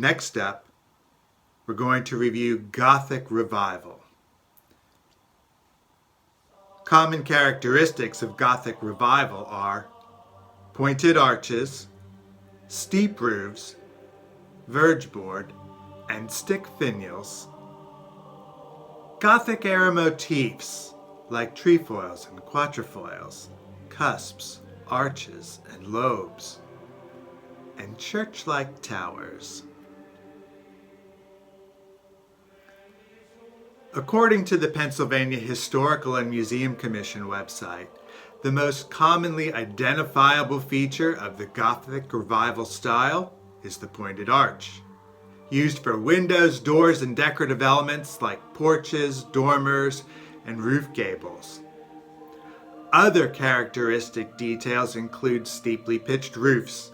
Next up, we're going to review Gothic Revival. Common characteristics of Gothic Revival are pointed arches, steep roofs, verge board, and stick finials. Gothic era motifs like trefoils and quatrefoils, cusps, arches, and lobes, and church-like towers. According to the Pennsylvania Historical and Museum Commission website, the most commonly identifiable feature of the Gothic Revival style is the pointed arch, used for windows, doors, and decorative elements like porches, dormers, and roof gables. Other characteristic details include steeply pitched roofs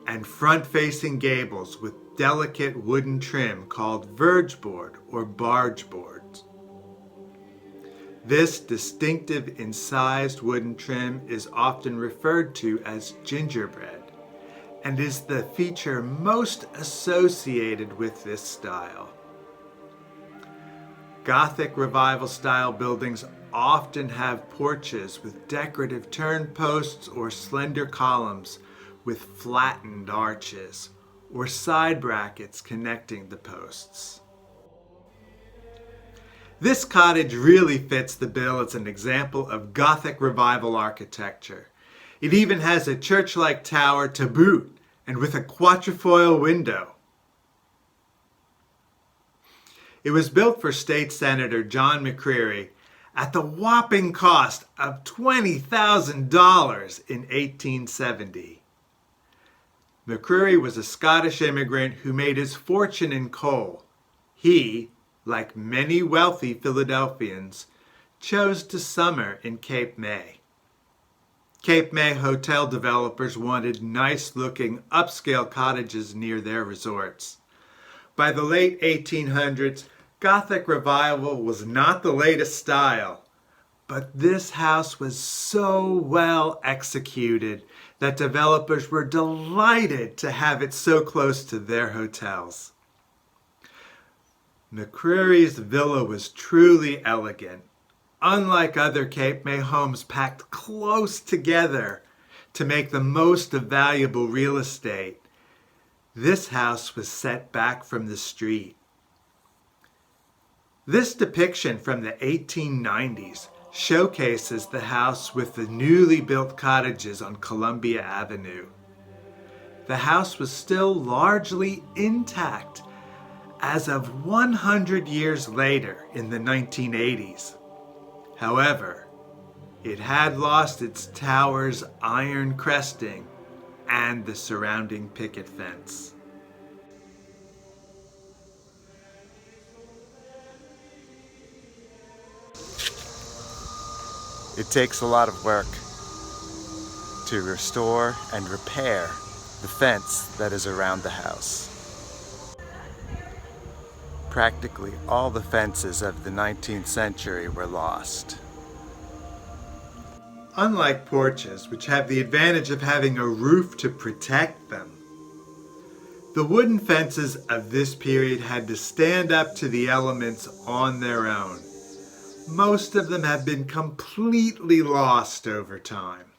and front-facing gables with delicate wooden trim called verge board or barge boards. This distinctive incised wooden trim is often referred to as gingerbread and is the feature most associated with this style. Gothic Revival style buildings often have porches with decorative turnposts or slender columns with flattened arches or side brackets connecting the posts. This cottage really fits the bill as an example of Gothic Revival architecture. It even has a church-like tower to boot and with a quatrefoil window. It was built for State Senator John McCreary at the whopping cost of $20,000 in 1870. McCreary was a Scottish immigrant who made his fortune in coal. He, like many wealthy Philadelphians, chose to summer in Cape May. Cape May hotel developers wanted nice-looking upscale cottages near their resorts. By the late 1800s, Gothic Revival was not the latest style, but this house was so well executed that developers were delighted to have it so close to their hotels. McCreary's villa was truly elegant, unlike other Cape May homes packed close together to make the most of valuable real estate. This house was set back from the street. This depiction from the 1890s showcases the house with the newly built cottages on Columbia Avenue. The house was still largely intact as of 100 years later in the 1980s. However, it had lost its tower's iron cresting and the surrounding picket fence. It takes a lot of work to restore and repair the fence that is around the house. Practically all the fences of the 19th century were lost. Unlike porches, which have the advantage of having a roof to protect them, the wooden fences of this period had to stand up to the elements on their own. Most of them have been completely lost over time.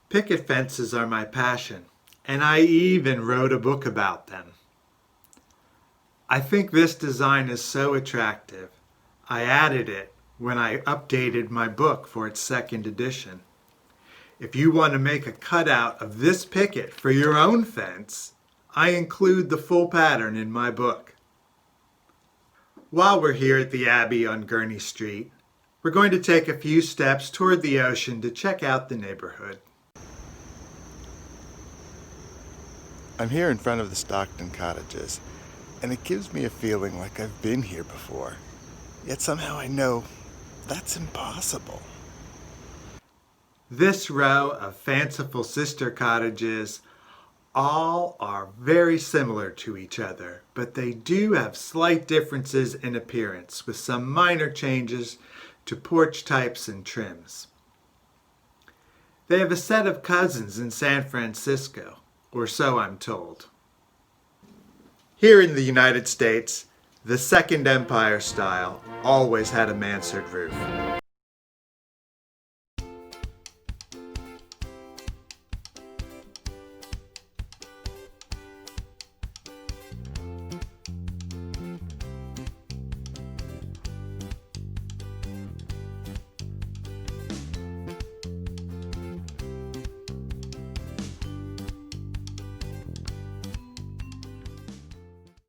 Picket fences are my passion, and I even wrote a book about them. I think this design is so attractive, I added it when I updated my book for its second edition. If you want to make a cutout of this picket for your own fence, I include the full pattern in my book. While we're here at the Abbey on Gurney Street, we're going to take a few steps toward the ocean to check out the neighborhood. I'm here in front of the Stockton Cottages, and it gives me a feeling like I've been here before. Yet somehow I know that's impossible. This row of fanciful sister cottages all are very similar to each other, but they do have slight differences in appearance, with some minor changes to porch types and trims. They have a set of cousins in San Francisco, or so I'm told. Here in the United States, the Second Empire style always had a mansard roof.